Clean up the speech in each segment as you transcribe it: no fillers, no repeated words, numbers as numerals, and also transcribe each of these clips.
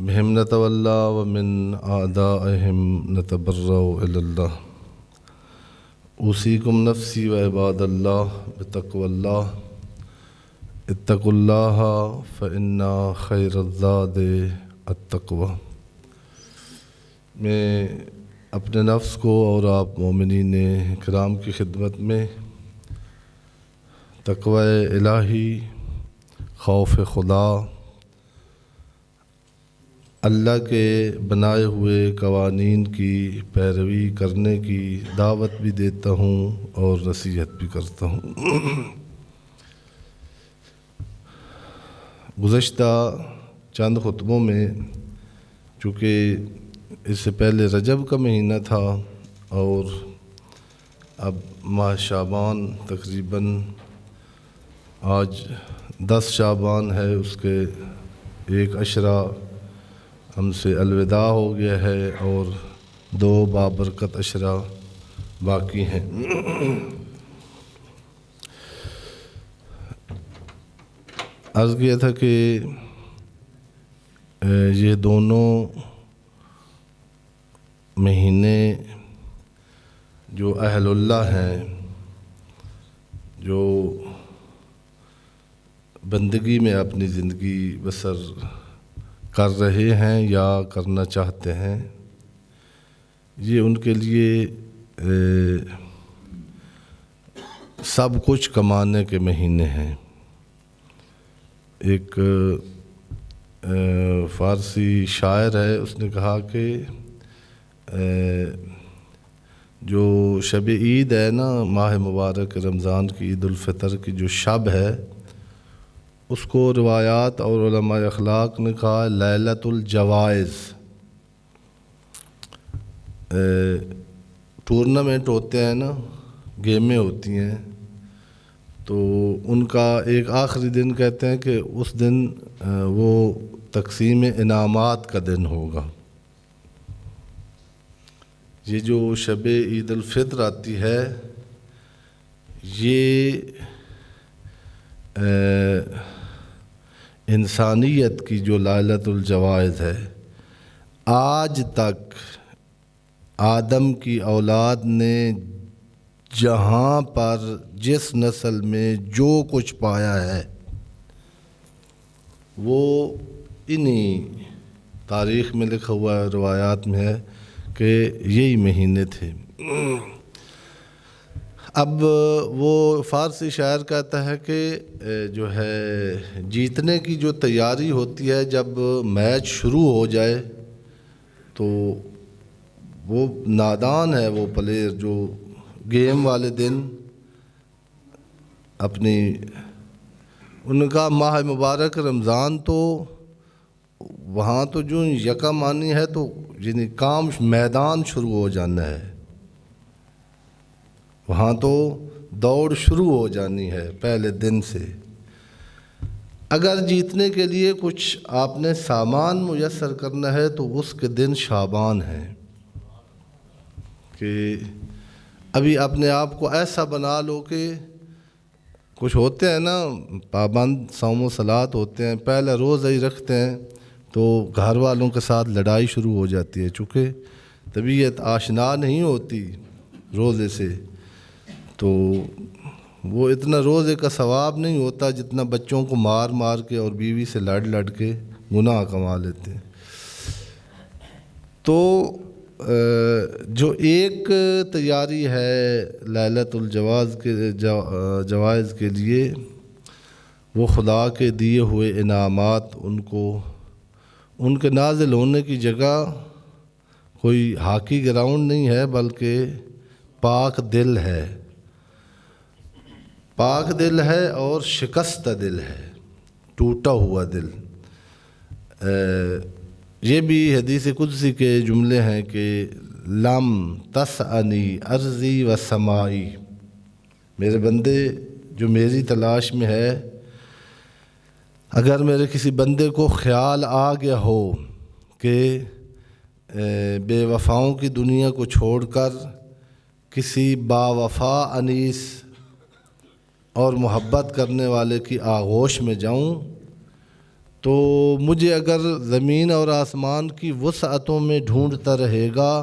بهم نتولى ومن أعدائهم نتبرأ إلى الله أوصيكم نفسي وعباد الله بتقوى الله اتقوا الله فإن خير الزاد التقوى۔ میں اپنے نفس کو اور آپ مومنین کرام کی خدمت میں تقوی الہی، خوف خدا، اللہ کے بنائے ہوئے قوانین کی پیروی کرنے کی دعوت بھی دیتا ہوں اور نصیحت بھی کرتا ہوں۔ گزشتہ چند خطبوں میں چونکہ اس سے پہلے رجب کا مہینہ تھا اور اب ماہ شعبان تقریباً آج 10 شعبان ہے، اس کے ایک عشرہ ہم سے الوداع ہو گیا ہے اور 2 بابرکت عشرہ باقی ہیں۔ عرض کیا تھا کہ یہ دونوں مہینے جو اہل اللہ ہیں، جو بندگی میں اپنی زندگی بسر کر رہے ہیں یا کرنا چاہتے ہیں، یہ ان کے لیے سب کچھ کمانے کے مہینے ہیں۔ ایک فارسی شاعر ہے، اس نے کہا کہ جو شب عید ہے نا، ماہ مبارک رمضان کی عید الفطر کی جو شب ہے، اس کو روایات اور علماء اخلاق نے کہا لیلۃ الجوائز۔ ٹورنامنٹ ہوتے ہیں نا، گیمیں ہوتی ہیں، تو ان کا ایک آخری دن کہتے ہیں کہ اس دن وہ تقسیم انعامات کا دن ہوگا۔ یہ جو شب عید الفطر آتی ہے، یہ انسانیت کی جو لیلۃ الجوائز ہے، آج تک آدم کی اولاد نے جہاں پر جس نسل میں جو کچھ پایا ہے، وہ انہی تاریخ میں لکھا ہوا ہے، روایات میں ہے کہ یہی مہینے تھے۔ اب وہ فارسی شاعر کہتا ہے کہ جو ہے جیتنے کی جو تیاری ہوتی ہے، جب میچ شروع ہو جائے تو وہ نادان ہے وہ پلیئر جو گیم والے دن اپنی، ان کا ماہ مبارک رمضان تو وہاں تو جو یکم آنی ہے تو یعنی کام میدان شروع ہو جانا ہے، وہاں تو دوڑ شروع ہو جانی ہے پہلے دن سے۔ اگر جیتنے کے لیے کچھ آپ نے سامان میسر کرنا ہے تو اس کے دن شعبان ہے کہ ابھی اپنے آپ کو ایسا بنا لو کہ کچھ ہوتے ہیں نا پابند صوم و صلات ہوتے ہیں، پہلے روزہ ہی رکھتے ہیں تو گھر والوں کے ساتھ لڑائی شروع ہو جاتی ہے، چونکہ طبیعت آشنا نہیں ہوتی روزے سے، تو وہ اتنا روزے کا ثواب نہیں ہوتا جتنا بچوں کو مار مار کے اور بیوی سے لڑ لڑ کے گناہ کما لیتے ہیں۔ تو جو ایک تیاری ہے لیلۃ الجوائز کے لیے، وہ خدا کے دیے ہوئے انعامات، ان کے نازل ہونے کی جگہ کوئی ہاکی گراؤنڈ نہیں ہے بلکہ پاک دل ہے، پاک دل ہے اور شکستہ دل ہے، ٹوٹا ہوا دل۔ یہ بھی حدیث قدسی کے جملے ہیں کہ لم تسعنی ارضی و سمائی، میرے بندے جو میری تلاش میں ہے، اگر میرے کسی بندے کو خیال آ گیا ہو کہ بے وفاؤں کی دنیا کو چھوڑ کر کسی با وفا انیس اور محبت کرنے والے کی آغوش میں جاؤں، تو مجھے اگر زمین اور آسمان کی وسعتوں میں ڈھونڈتا رہے گا،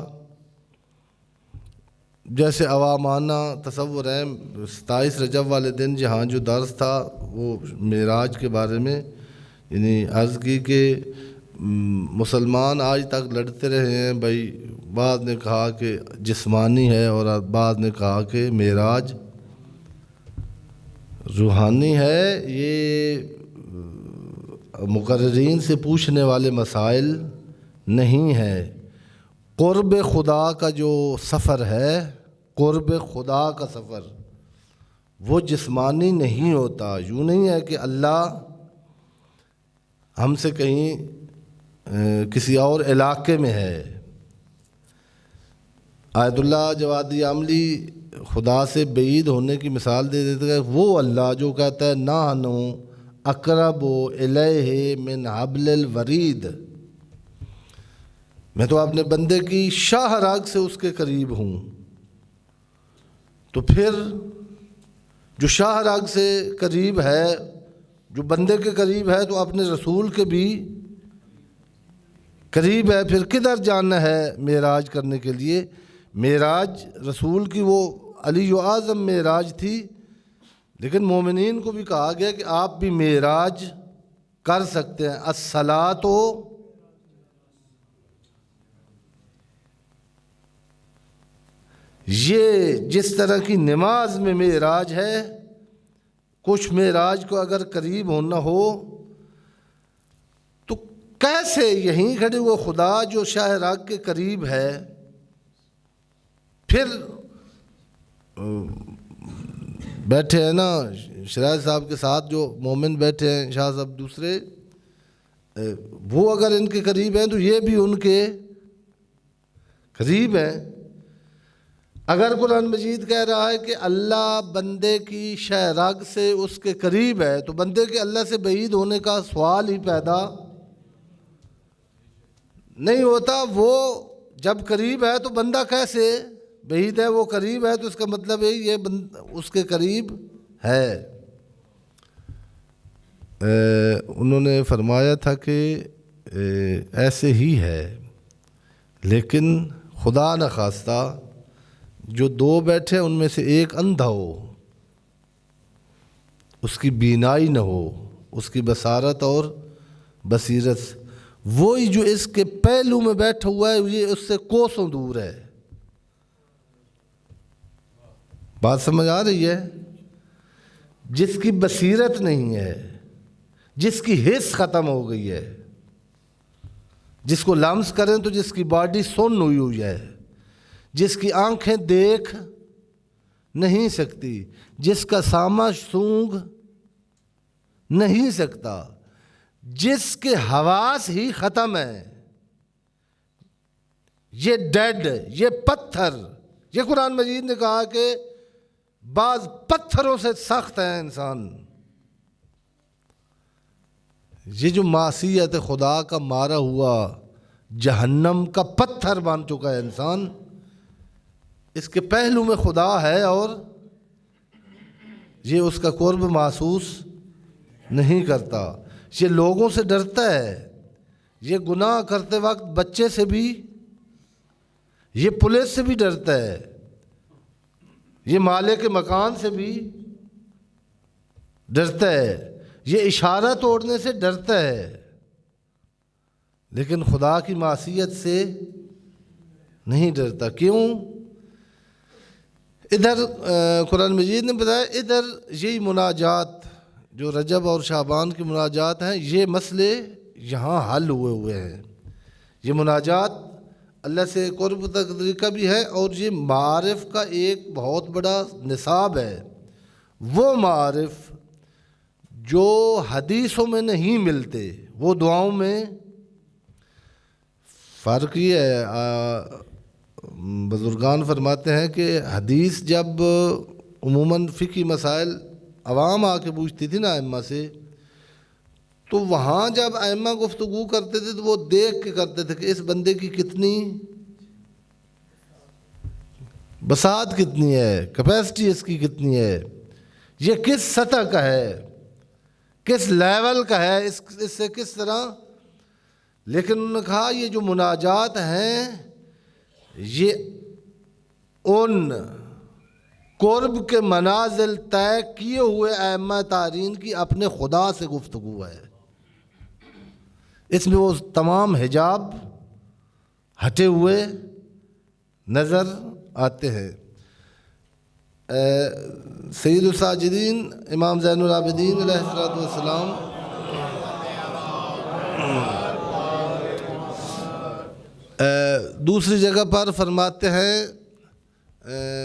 جیسے عوامانہ تصور ہے 27 رجب والے دن جہاں جو درس تھا وہ معراج کے بارے میں، یعنی عرض کی کہ مسلمان آج تک لڑتے رہے ہیں بھائی، بعض نے کہا کہ جسمانی ہے اور بعض نے کہا کہ معراج روحانی ہے۔ یہ مقررین سے پوچھنے والے مسائل نہیں ہیں۔ قرب خدا کا جو سفر ہے، قرب خدا کا سفر، وہ جسمانی نہیں ہوتا۔ یوں نہیں ہے کہ اللہ ہم سے کہیں کسی اور علاقے میں ہے۔ آیت اللہ جوادی عاملی خدا سے بعید ہونے کی مثال دے دیتا ہے، وہ اللہ جو کہتا ہے نحنو اقرب الیہ من حبل الورید، میں تو اپنے بندے کی شاہ راگ سے اس کے قریب ہوں۔ تو پھر جو شاہ راگ سے قریب ہے، جو بندے کے قریب ہے، تو اپنے رسول کے بھی قریب ہے۔ پھر کدھر جانا ہے معراج کرنے کے لیے؟ معراج رسول کی وہ علی و اعظم معراج تھی، لیکن مومنین کو بھی کہا گیا کہ آپ بھی معراج کر سکتے ہیں۔ الصلاۃ، یہ جس طرح کی نماز میں معراج ہے، کچھ معراج کو اگر قریب ہونا ہو تو کیسے یہیں کھڑے وہ خدا جو شاہ راگ کے قریب ہے، پھر بیٹھے ہیں نا شراز صاحب کے ساتھ جو مومن بیٹھے ہیں، شاہ صاحب دوسرے، وہ اگر ان کے قریب ہیں تو یہ بھی ان کے قریب ہیں۔ اگر قرآن مجید کہہ رہا ہے کہ اللہ بندے کی شاہ راگ سے اس کے قریب ہے، تو بندے کے اللہ سے بعید ہونے کا سوال ہی پیدا نہیں ہوتا۔ وہ جب قریب ہے تو بندہ کیسے بعید ہے؟ وہ قریب ہے تو اس کا مطلب ہے یہ اس کے قریب ہے۔ انہوں نے فرمایا تھا کہ ایسے ہی ہے، لیکن خدا نخواستہ جو دو بیٹھے ان میں سے ایک اندھا ہو، اس کی بینائی نہ ہو، اس کی بصارت اور بصیرت، وہی جو اس کے پہلو میں بیٹھا ہوا ہے یہ اس سے کوسوں دور ہے۔ بات سمجھ آ رہی ہے؟ جس کی بصیرت نہیں ہے، جس کی حس ختم ہو گئی ہے، جس کو لمس کریں تو جس کی باڈی سن ہوئی ہے، جس کی آنکھیں دیکھ نہیں سکتی، جس کا سامع سونگھ نہیں سکتا، جس کے حواس ہی ختم ہیں، یہ ڈیڈ، یہ پتھر، یہ قرآن مجید نے کہا کہ بعض پتھروں سے سخت ہے انسان۔ یہ جو معصیت خدا کا مارا ہوا جہنم کا پتھر بن چکا ہے انسان، اس کے پہلو میں خدا ہے اور یہ اس کا قرب محسوس نہیں کرتا۔ یہ لوگوں سے ڈرتا ہے، یہ گناہ کرتے وقت بچے سے بھی، یہ پولیس سے بھی ڈرتا ہے، یہ مالک مکان سے بھی ڈرتا ہے، یہ اشارہ توڑنے سے ڈرتا ہے، لیکن خدا کی معصیت سے نہیں ڈرتا۔ کیوں؟ ادھر قرآن مجید نے بتایا، ادھر یہی مناجات جو رجب اور شعبان کی مناجات ہیں، یہ مسئلے یہاں حل ہوئے ہیں۔ یہ مناجات اللہ سے قرب تک طریقہ بھی ہے، اور یہ معارف کا ایک بہت بڑا نصاب ہے۔ وہ معارف جو حدیثوں میں نہیں ملتے، وہ دعاؤں میں۔ فرق یہ ہے، بزرگان فرماتے ہیں کہ حدیث جب عموماً فقہی مسائل عوام آ کے پوچھتی تھی نا ائمہ سے، تو وہاں جب ائمہ گفتگو کرتے تھے تو وہ دیکھ کے کرتے تھے کہ اس بندے کی کتنی بساط کتنی ہے، کیپیسٹی اس کی کتنی ہے، یہ کس سطح کا ہے، کس لیول کا ہے، اس سے کس طرح. لیکن انہوں نے کہا یہ جو مناجات ہیں یہ ان قرب کے منازل طے کیے ہوئے ائمہ تارین کی اپنے خدا سے گفتگو ہے. اس میں وہ تمام حجاب ہٹے ہوئے نظر آتے ہیں. سید الساجدین امام زین العابدین علیہ السلام دوسری جگہ پر فرماتے ہیں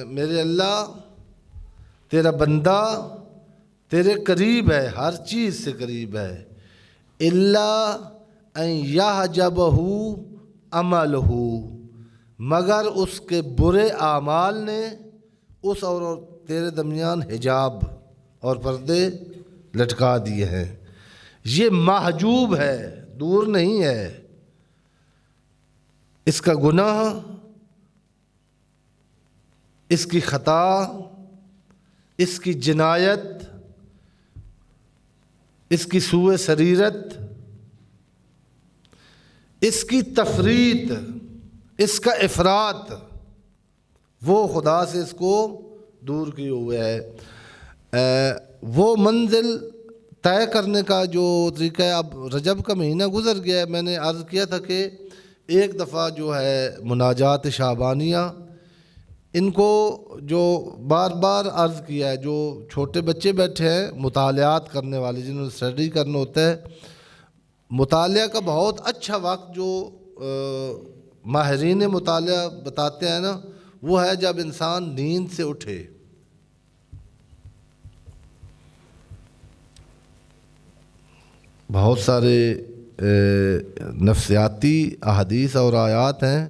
میرے اللہ تیرا بندہ تیرے قریب ہے، ہر چیز سے قریب ہے، الا ان یحجبہ عملہ، مگر اس کے برے اعمال نے اس اور تیرے درمیان حجاب اور پردے لٹکا دیے ہیں. یہ محجوب ہے، دور نہیں ہے. اس کا گناہ، اس کی خطا، اس کی جنایت، اس کی سوء سریرت، اس کی تفریط، اس کا افراط، وہ خدا سے اس کو دور کیے ہوئے ہے. وہ منزل طے کرنے کا جو طریقہ ہے، اب رجب کا مہینہ گزر گیا ہے. میں نے عرض کیا تھا کہ ایک دفعہ جو ہے مناجات شعبانیہ، ان کو جو بار بار عرض کیا ہے، جو چھوٹے بچے بیٹھے ہیں مطالعات کرنے والے، جنہوں نے اسٹڈی کرنا ہوتا ہے، مطالعہ کا بہت اچھا وقت جو ماہرین مطالعہ بتاتے ہیں نا، وہ ہے جب انسان نیند سے اٹھے. بہت سارے نفسیاتی احادیث اور آیات ہیں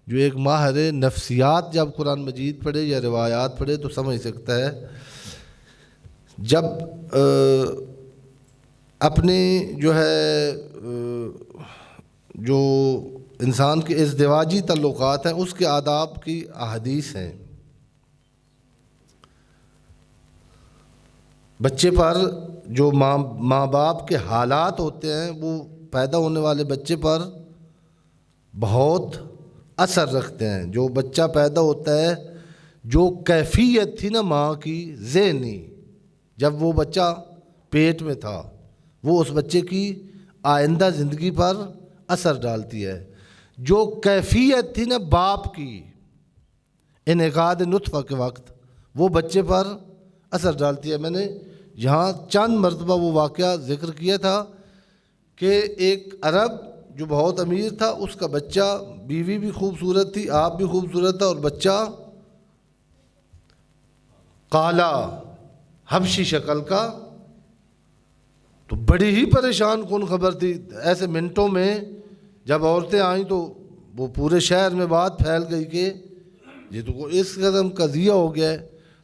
جو ایک ماہر نفسیات جب قرآن مجید پڑھے یا روایات پڑھے تو سمجھ سکتا ہے. جب اپنی جو ہے جو انسان کے ازدواجی تعلقات ہیں اس کے آداب کی احادیث ہیں. بچے پر جو ماں باپ کے حالات ہوتے ہیں وہ پیدا ہونے والے بچے پر بہت اثر رکھتے ہیں. جو بچہ پیدا ہوتا ہے، جو کیفیت تھی نا ماں کی ذہنی جب وہ بچہ پیٹ میں تھا، وہ اس بچے کی آئندہ زندگی پر اثر ڈالتی ہے. جو کیفیت تھی نا باپ کی انعقاد نطفہ کے وقت، وہ بچے پر اثر ڈالتی ہے. میں نے یہاں چند مرتبہ وہ واقعہ ذکر کیا تھا کہ ایک عرب جو بہت امیر تھا، اس کا بچہ، بیوی بھی خوبصورت تھی، آپ بھی خوبصورت تھا، اور بچہ کالا حبشی شکل کا. تو بڑی ہی پریشان کن خبر تھی. ایسے منٹوں میں جب عورتیں آئیں تو وہ پورے شہر میں بات پھیل گئی کہ یہ تو اس قدم قضیہ ہو گیا ہے.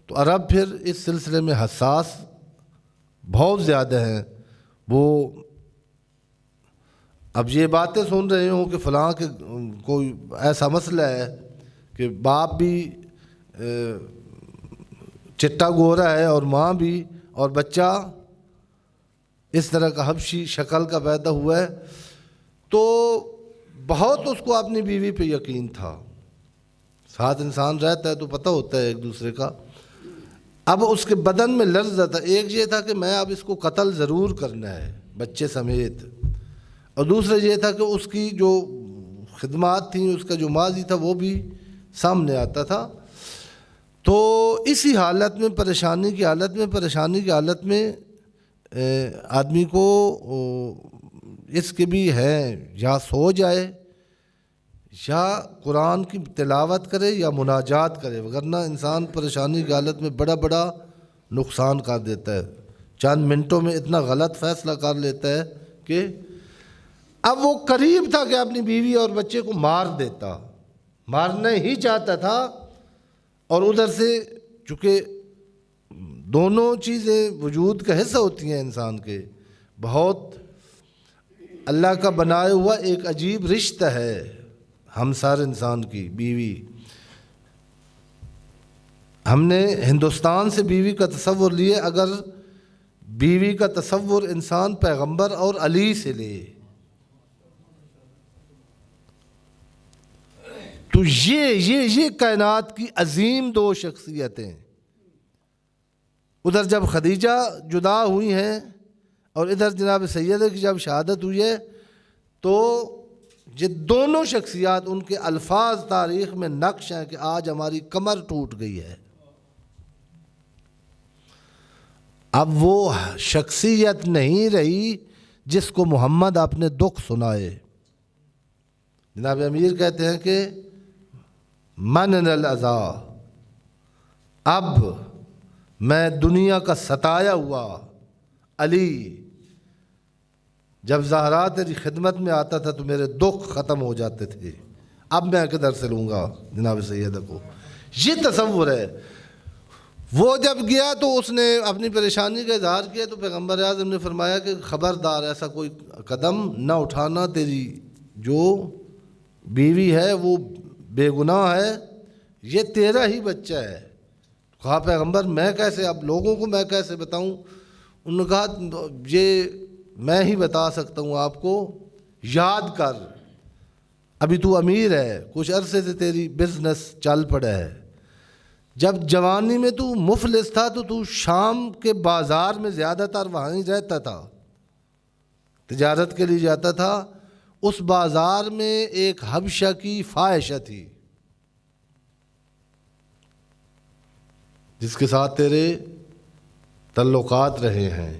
تو عرب پھر اس سلسلے میں حساس بہت زیادہ ہیں. وہ اب یہ باتیں سن رہے ہوں کہ فلاں کے کوئی ایسا مسئلہ ہے کہ باپ بھی چٹا گورا ہے اور ماں بھی، اور بچہ اس طرح کا حبشی شکل کا پیدا ہوا ہے. تو بہت اس کو اپنی بیوی پہ یقین تھا. ساتھ انسان رہتا ہے تو پتہ ہوتا ہے ایک دوسرے کا. اب اس کے بدن میں لرزہ تھا. ایک یہ تھا کہ میں اب اس کو قتل ضرور کرنا ہے بچے سمیت، اور دوسرا یہ تھا کہ اس کی جو خدمات تھیں، اس کا جو ماضی تھا وہ بھی سامنے آتا تھا. تو اسی حالت میں، پریشانی کی حالت میں آدمی کو اس کے بھی ہے یا سو جائے یا قرآن کی تلاوت کرے یا مناجات کرے، وگرنہ انسان پریشانی کی حالت میں بڑا بڑا نقصان کر دیتا ہے. چند منٹوں میں اتنا غلط فیصلہ کر لیتا ہے کہ اب وہ قریب تھا کہ اپنی بیوی اور بچے کو مار دیتا، مارنا ہی چاہتا تھا. اور ادھر سے چونکہ دونوں چیزیں وجود کا حصہ ہوتی ہیں انسان کے، بہت اللہ کا بنایا ہوا ایک عجیب رشتہ ہے ہمسر انسان کی بیوی. ہم نے ہندوستان سے بیوی کا تصور لیے، اگر بیوی کا تصور انسان پیغمبر اور علی سے لے تو یہ کائنات کی عظیم دو شخصیتیں. ادھر جب خدیجہ جدا ہوئی ہیں اور ادھر جناب سیدہ کی جب شہادت ہوئی ہے تو یہ دونوں شخصیات ان کے الفاظ تاریخ میں نقش ہیں کہ آج ہماری کمر ٹوٹ گئی ہے. اب وہ شخصیت نہیں رہی جس کو محمد اپنے دکھ سنائے. جناب امیر کہتے ہیں کہ من العزا، اب میں دنیا کا ستایا ہوا علی جب زہرا تیری خدمت میں آتا تھا تو میرے دکھ ختم ہو جاتے تھے، اب میں کدھر سے لوں گا جناب سیدہ کو. یہ تصور ہے. وہ جب گیا تو اس نے اپنی پریشانی کا اظہار کیا تو پیغمبر اعظم نے فرمایا کہ خبردار ایسا کوئی قدم نہ اٹھانا، تیری جو بیوی ہے وہ بے گناہ ہے، یہ تیرا ہی بچہ ہے. کہا پیغمبر میں کیسے، اب لوگوں کو میں کیسے بتاؤں؟ انہوں نے کہا یہ میں ہی بتا سکتا ہوں آپ کو. یاد کر ابھی تو امیر ہے، کچھ عرصے سے تیری بزنس چل پڑا ہے. جب جوانی میں تو مفلس تھا تو شام کے بازار میں زیادہ تر وہاں ہی رہتا تھا، تجارت کے لیے جاتا تھا. اس بازار میں ایک حبشہ کی فاحشہ تھی جس کے ساتھ تیرے تعلقات رہے ہیں.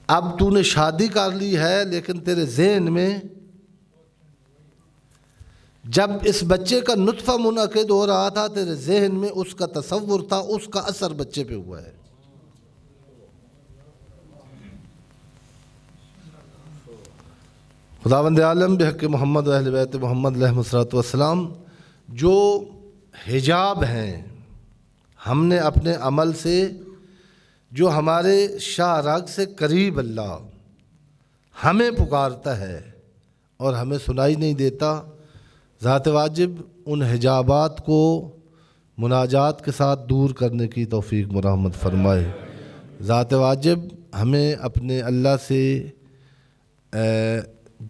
اب تو نے شادی کر لی ہے لیکن تیرے ذہن میں جب اس بچے کا نطفہ منعقد ہو رہا تھا تیرے ذہن میں اس کا تصور تھا، اس کا اثر بچے پہ ہوا ہے. خداوند عالم بحق محمد و اہل بیت محمد علیہ الصلوۃ والسلام جو حجاب ہیں ہم نے اپنے عمل سے، جو ہمارے شاہ راگ سے قریب اللہ ہمیں پکارتا ہے اور ہمیں سنائی نہیں دیتا، ذات واجب ان حجابات کو مناجات کے ساتھ دور کرنے کی توفیق مرحمت فرمائے. ذات واجب ہمیں اپنے اللہ سے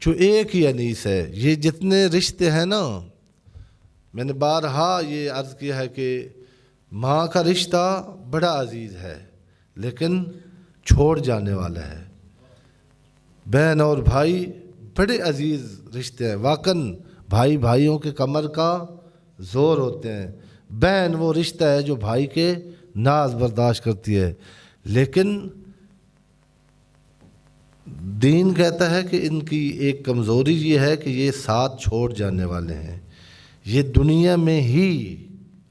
جو ایک ہی انیس ہے، یہ جتنے رشتے ہیں نا، میں نے بارہا یہ عرض کیا ہے کہ ماں کا رشتہ بڑا عزیز ہے لیکن چھوڑ جانے والا ہے. بہن اور بھائی بڑے عزیز رشتے ہیں، واقعاً بھائی بھائیوں کے کمر کا زور ہوتے ہیں. بہن وہ رشتہ ہے جو بھائی کے ناز برداشت کرتی ہے، لیکن دین کہتا ہے کہ ان کی ایک کمزوری یہ ہے کہ یہ ساتھ چھوڑ جانے والے ہیں. یہ دنیا میں ہی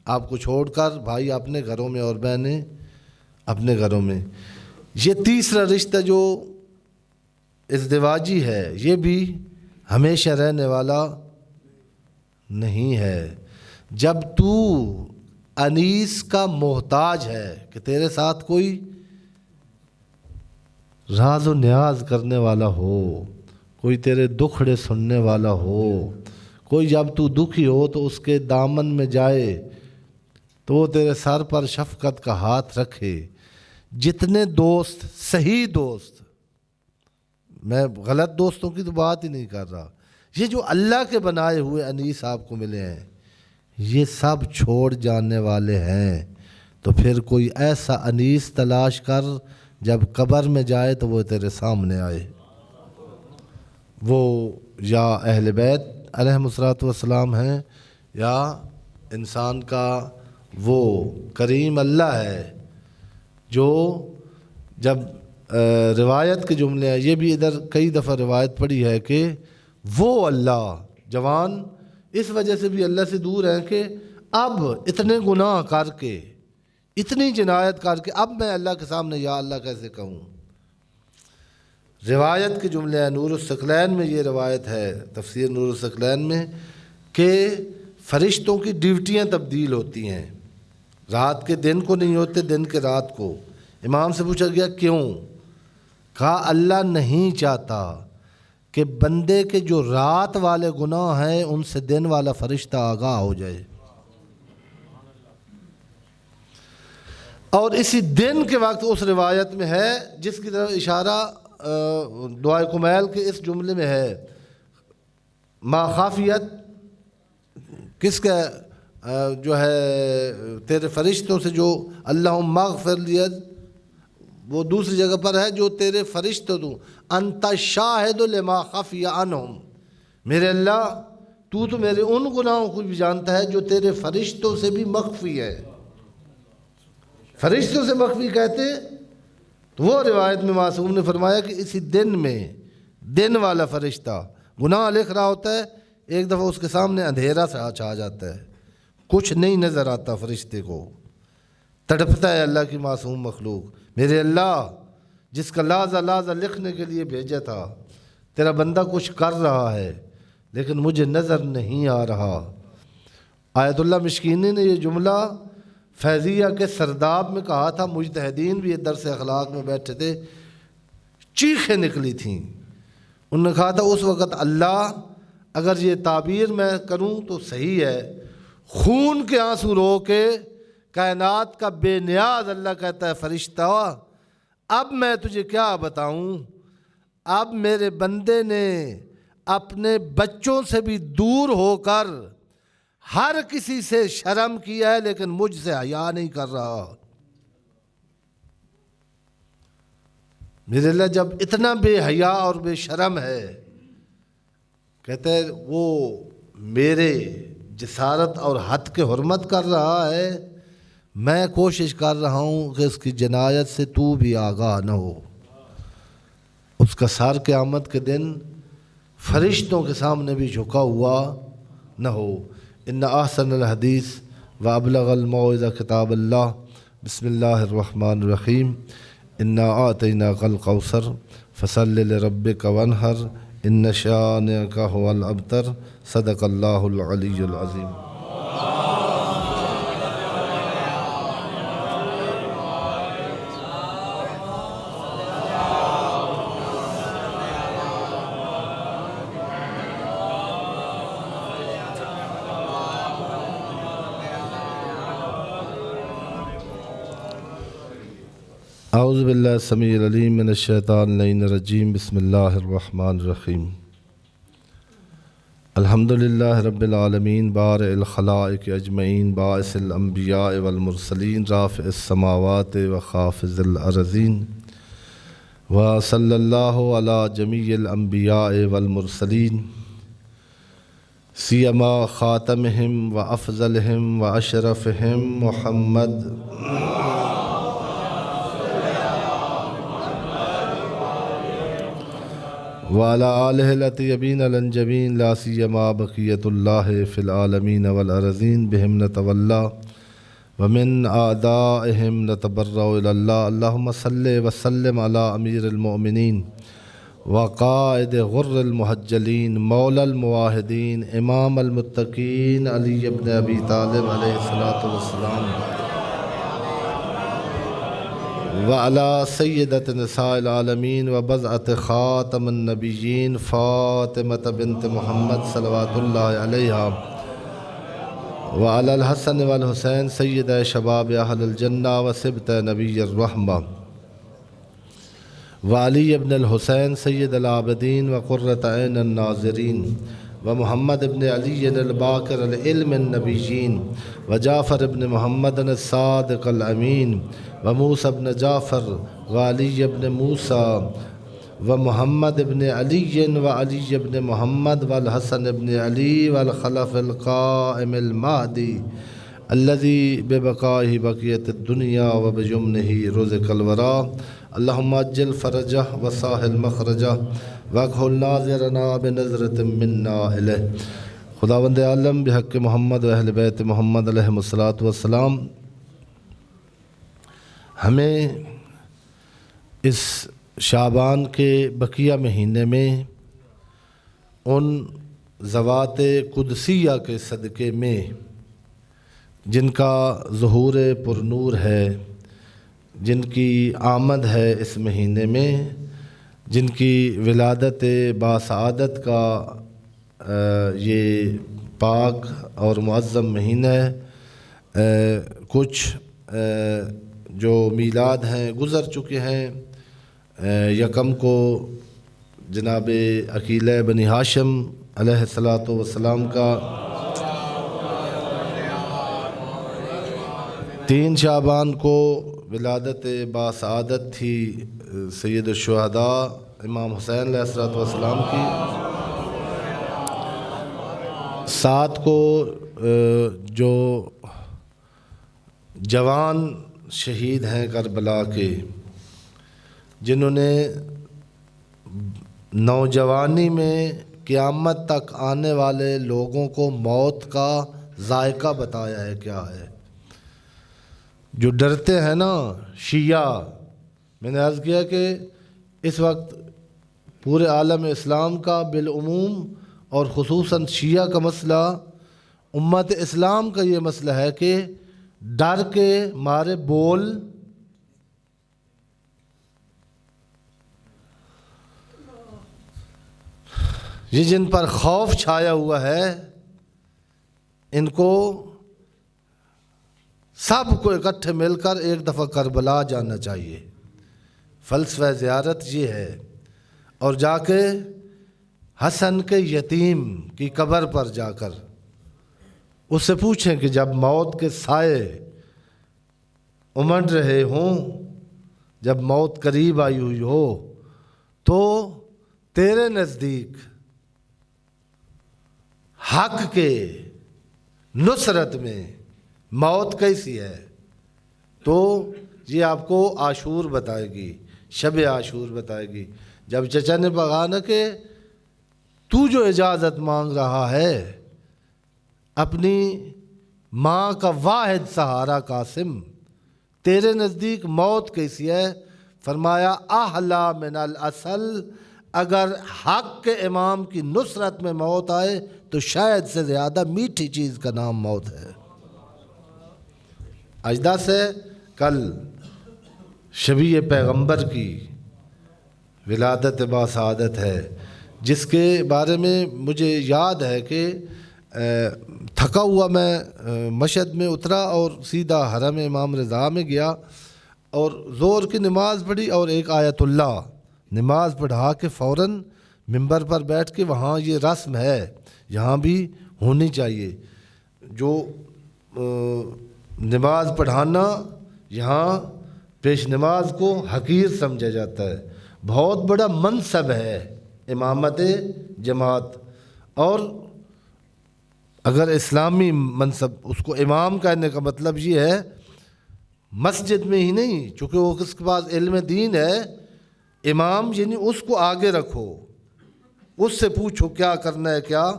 آپ کو چھوڑ کر بھائی اپنے گھروں میں اور بہنیں اپنے گھروں میں. یہ تیسرا رشتہ جو ازدواجی ہے یہ بھی ہمیشہ رہنے والا نہیں ہے. جب تو انیس کا محتاج ہے کہ تیرے ساتھ کوئی راز و نیاز کرنے والا ہو، کوئی تیرے دکھڑے سننے والا ہو، کوئی جب تو دکھی ہو تو اس کے دامن میں جائے تو وہ تیرے سر پر شفقت کا ہاتھ رکھے. جتنے دوست، صحیح دوست، میں غلط دوستوں کی تو بات ہی نہیں کر رہا، یہ جو اللہ کے بنائے ہوئے انیس آپ کو ملے ہیں یہ سب چھوڑ جانے والے ہیں. تو پھر کوئی ایسا انیس تلاش کر جب قبر میں جائے تو وہ تیرے سامنے آئے. وہ یا اہل بیت علیہم الصلوۃ والسلام ہیں یا انسان کا وہ کریم اللہ ہے جو جب روایت کے جملے ہیں، یہ بھی ادھر کئی دفعہ روایت پڑھی ہے کہ وہ اللہ جوان اس وجہ سے بھی اللہ سے دور ہیں کہ اب اتنے گناہ کر کے، اتنی جنایت کر کے اب میں اللہ کے سامنے یا اللہ کیسے کہوں. روایت کے جملے ہیں، نور الثقلین میں یہ روایت ہے، تفسیر نور الثقلین میں، کہ فرشتوں کی ڈیوٹیاں تبدیل ہوتی ہیں، رات کے دن کو نہیں ہوتے، دن کے رات کو. امام سے پوچھا گیا کیوں؟ کہا اللہ نہیں چاہتا کہ بندے کے جو رات والے گناہ ہیں ان سے دن والا فرشتہ آگاہ ہو جائے. اور اسی دن کے وقت اس روایت میں ہے جس کی طرف اشارہ دعائے کمیل کے اس جملے میں ہے، ما خافیت کس کا جو ہے تیرے فرشتوں سے، جو اللہم اغفر لیت، وہ دوسری جگہ پر ہے جو تیرے فرشتوں تو انت شاہد لما خفی عنہم، میرے اللہ تو میرے ان گناہوں کو بھی جانتا ہے جو تیرے فرشتوں سے بھی مخفی ہے۔ فرشتوں سے مخفی کہتے تو وہ روایت میں معصوم نے فرمایا کہ اسی دن میں، دن والا فرشتہ گناہ لکھ رہا ہوتا ہے، ایک دفعہ اس کے سامنے اندھیرا سا چھا جاتا ہے، کچھ نہیں نظر آتا فرشتے کو، تڑپتا ہے اللہ کی معصوم مخلوق، میرے اللہ جس کا لازہ لکھنے کے لیے بھیجا تھا، تیرا بندہ کچھ کر رہا ہے لیکن مجھے نظر نہیں آ رہا۔ آیت اللہ مشکینی نے یہ جملہ فیضیہ کے سرداب میں کہا تھا، مجتہدین بھی یہ درس اخلاق میں بیٹھے تھے، چیخیں نکلی تھیں، انہوں نے کہا تھا اس وقت اللہ اگر یہ تعبیر میں کروں تو صحیح ہے، خون کے آنسو رو کے کائنات کا بے نیاز اللہ کہتا ہے فرشتہ اب میں تجھے کیا بتاؤں، اب میرے بندے نے اپنے بچوں سے بھی دور ہو کر ہر کسی سے شرم کیا ہے لیکن مجھ سے حیا نہیں کر رہا۔ میرے اللہ جب اتنا بے حیا اور بے شرم ہے، کہتے ہیں وہ میرے جسارت اور حد کے حرمت کر رہا ہے، میں کوشش کر رہا ہوں کہ اس کی جنایت سے تو بھی آگاہ نہ ہو، اس کا سر قیامت کے دن فرشتوں کے سامنے بھی جھکا ہوا نہ ہو۔ ان احسن الحدیث و ابلغ الموعظہ کتاب اللہ، بسم اللہ الرحمن الرحیم، انا اعطیناک الکوثر فصل لربک وانحر ان شانئک هو الابتر، صدق اللہ العلی العظیم۔ اعوذ باللہ السمیع العلیم من الشیطان اللعین الرجیم، بسم اللہ الرحمن الرحیم۔ الحمدللہ رب العالمین، بارئ الخلائق اجمعین، باعث الانبیاء والمرسلین، رافع السماوات وخافض الارضین، وصلی اللہ علی جمیع الانبیاء والمرسلین، سیما خاتمہم وافضلہم واشرفہم محمد وعلی آلہ الاطیبین الانجبین، لا سیما بقیۃ اللہ فی العالمین والارضین، بہم نتولی ومن اعدائہم نتبرأ الی اللہ۔ اللہم صلی وسلم علی امیر المؤمنین وقائد غر المحجلین، مولا المواحدین، امام المتقین، علی ابن ابی طالب علیہ الصلاۃ والسلام، وعلی سیدۃ نساء العالمین وبضعۃ خاتم النبیین فاطمۃ بنت محمد صلوات اللہ علیہا، وعلی الحسن والحسین سید شباب اہل الجنہ وصبط نبی الرحمہ، وعلی ابن الحسین سید العابدین وقرۃ عین الناظرین، ومحمد ابن علی الباقر العلم النبیین، وجعفر ابن محمد الصادق الامین، وموسیٰ ابن جعفر وعلی ابن موسیٰ، ومحمد ابن علی وعلی ابن محمد والحسن ابن علی والخلف القائم المہدی الذی ببقائہ بقیت الدنیا وبجمنہ رزق الورا، اللہم اجل فرجہ وساہل مخرجہ واکحل ناظرنا بنظرۃ منا الیہ۔ خداوند عالم بحق محمد و اہل بیت محمد علیہ الصلاۃ والسلام ہمیں اس شعبان کے بقیہ مہینے میں ان ذوات قدسیہ کے صدقے میں جن کا ظہور پر نور ہے، جن کی آمد ہے اس مہینے میں، جن کی ولادت باسعادت کا یہ پاک اور معظم مہینہ ہے، کچھ جو میلاد ہیں گزر چکے ہیں. یکم کو جناب عقیلہ بنی ہاشم علیہ الصلاۃ والسلام کا، 3 شعبان کو ولادت باسعادت تھی سید الشہداء امام حسین علیہ الصلاۃ والسلام کی. 7 کو جو جوان شہید ہیں کربلا کے، جنہوں نے نوجوانی میں قیامت تک آنے والے لوگوں کو موت کا ذائقہ بتایا ہے کیا ہے. جو ڈرتے ہیں نا شیعہ، میں نے عرض کیا کہ اس وقت پورے عالم اسلام کا بالعموم اور خصوصاً شیعہ کا مسئلہ، امت اسلام کا یہ مسئلہ ہے کہ ڈر کے مارے بول یہ جن پر خوف چھایا ہوا ہے، ان کو سب کو اکٹھے مل کر ایک دفعہ کربلا جانا چاہیے. فلسفہ زیارت یہ ہے، اور جا کے حسن کے یتیم کی قبر پر جا کر اس سے پوچھیں کہ جب موت کے سائے امڑ رہے ہوں، جب موت قریب آئی ہوئی ہو، تو تیرے نزدیک حق کے نصرت میں موت کیسی ہے؟ تو یہ آپ کو عاشور بتائے گی، شب عاشور بتائے گی. جب چچا نے بغانا کہ تو جو اجازت مانگ رہا ہے اپنی ماں کا واحد سہارا قاسم، تیرے نزدیک موت کیسی ہے؟ فرمایا احلا من الاصل، اگر حق کے امام کی نصرت میں موت آئے تو شاید سے زیادہ میٹھی چیز کا نام موت ہے. اجدہ سے کل شبیہ پیغمبر کی ولادت باسعادت ہے، جس کے بارے میں مجھے یاد ہے کہ تھکا ہوا میں مشہد میں اترا اور سیدھا حرم امام رضا میں گیا اور ظہر کی نماز پڑھی اور ایک آیت اللہ نماز پڑھا کے فوراً ممبر پر بیٹھ کے، وہاں یہ رسم ہے یہاں بھی ہونی چاہیے، جو نماز پڑھانا یہاں پیش نماز کو حقیر سمجھا جاتا ہے. بہت بڑا منصب ہے امامت جماعت، اور اگر اسلامی منصب، اس کو امام کہنے کا مطلب یہ ہے مسجد میں ہی نہیں، چونکہ وہ کس کے پاس علم دین ہے. امام یعنی اس کو آگے رکھو، اس سے پوچھو کیا کرنا ہے کیا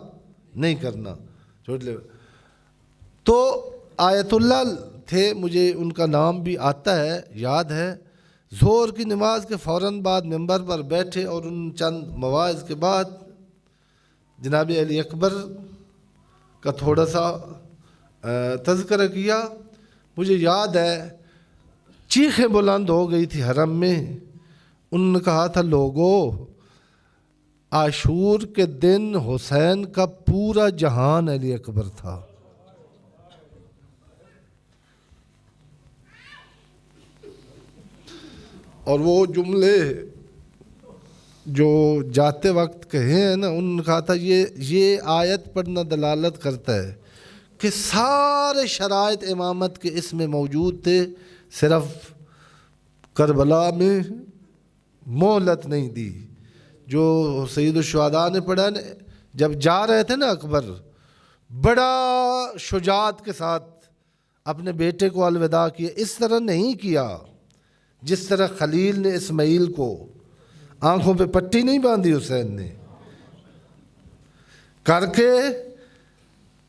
نہیں کرنا. تو آیت اللہ تھے، مجھے ان کا نام بھی آتا ہے، یاد ہے. ظہر کی نماز کے فوراً بعد ممبر پر بیٹھے اور ان چند مواعظ کے بعد جناب علی اکبر کا تھوڑا سا تذکرہ کیا. مجھے یاد ہے چیخیں بلند ہو گئی تھی حرم میں. انہوں نے کہا تھا لوگو، عاشور کے دن حسین کا پورا جہان علی اکبر تھا. اور وہ جملے جو جاتے وقت کہے ہیں نا، انہوں نے کہا تھا یہ آیت پڑھنا دلالت کرتا ہے کہ سارے شرائط امامت کے اس میں موجود تھے، صرف کربلا میں مہلت نہیں دی. جو سید الشہداء نے پڑھا نا، جب جا رہے تھے نا اکبر، بڑا شجاعت کے ساتھ اپنے بیٹے کو الوداع کیا. اس طرح نہیں کیا جس طرح خلیل نے اسماعیل کو، آنکھوں پہ پٹی نہیں باندھی حسین نے کر کے،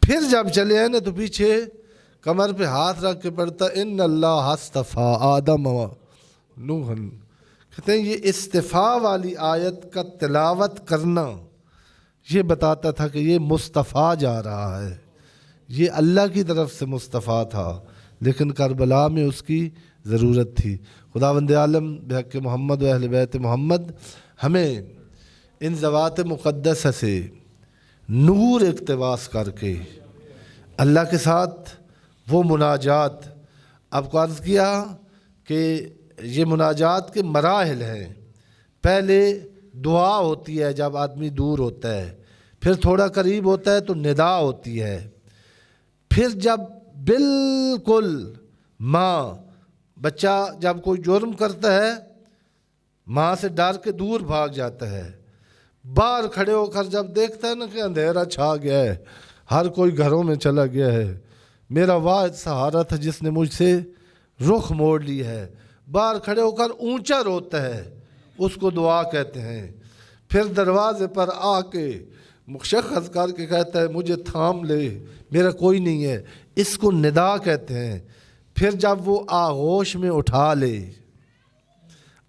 پھر جب چلے آئے نا تو پیچھے کمر پہ ہاتھ رکھ کے پڑھتا ان اللہ اصطفیٰ آدم و نوح. کہتے ہیں یہ استفاء والی آیت کا تلاوت کرنا یہ بتاتا تھا کہ یہ مصطفیٰ جا رہا ہے، یہ اللہ کی طرف سے مصطفیٰ تھا، لیکن کربلا میں اس کی ضرورت تھی. خداوند عالم بحق محمد و اہل بیت محمد ہمیں ان ذوات مقدسہ سے نور اقتباس کر کے اللہ کے ساتھ وہ مناجات، آپ کو عرض کیا کہ یہ مناجات کے مراحل ہیں. پہلے دعا ہوتی ہے جب آدمی دور ہوتا ہے، پھر تھوڑا قریب ہوتا ہے تو ندا ہوتی ہے، پھر جب بالکل ماں بچہ جب کوئی جرم کرتا ہے ماں سے ڈر کے دور بھاگ جاتا ہے، باہر کھڑے ہو کر جب دیکھتا ہے نا کہ اندھیرا چھا گیا ہے، ہر کوئی گھروں میں چلا گیا ہے، میرا واحد سہارا تھا جس نے مجھ سے رخ موڑ لی ہے، باہر کھڑے ہو کر اونچا روتا ہے، اس کو دعا کہتے ہیں. پھر دروازے پر آ کے مشخص کر کے کہتا ہے مجھے تھام لے، میرا کوئی نہیں ہے، اس کو ندا کہتے ہیں. پھر جب وہ آغوش میں اٹھا لے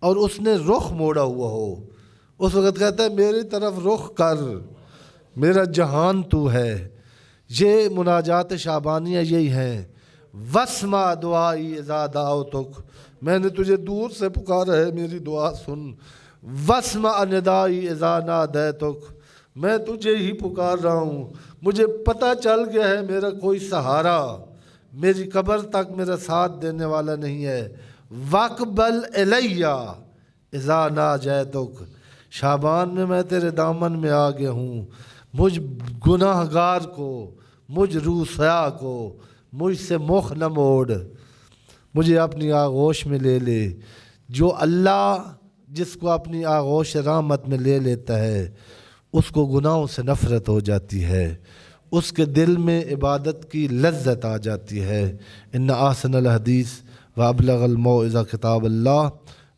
اور اس نے رخ موڑا ہوا ہو، اس وقت کہتا ہے میری طرف رخ کر، میرا جہان تو ہے. یہ مناجات شعبانیہ یہی ہیں. واسمع دعائی اذا دعوتک، میں نے تجھے دور سے پکارا ہے، میری دعا سن. واسمع ندائی اذا نادیتک، میں تجھے ہی پکار رہا ہوں، مجھے پتہ چل گیا ہے میرا کوئی سہارا، میری قبر تک میرا ساتھ دینے والا نہیں ہے. واقبل الیہ اذا ناجیتک، شعبان میں تیرے دامن میں آ گیا ہوں، مجھ گناہ گار کو، مجھ روح سیاہ کو مجھ سے مخ نہ موڑ، مجھے اپنی آغوش میں لے لے. جو اللہ جس کو اپنی آغوش رحمت میں لے لیتا ہے اس کو گناہوں سے نفرت ہو جاتی ہے، اس کے دل میں عبادت کی لذت آ جاتی ہے. ان احسن الحدیث و ابلغ الموعظہ کتاب اللہ.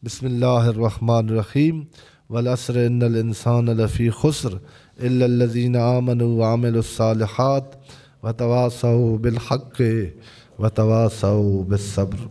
بسم اللہ الرحمن الرحیم. والعصر ان الانسان لفی خسر الا الذین آمنوا وعملوا الصالحات وتواصوا بالحق وتواصوا بالصبر.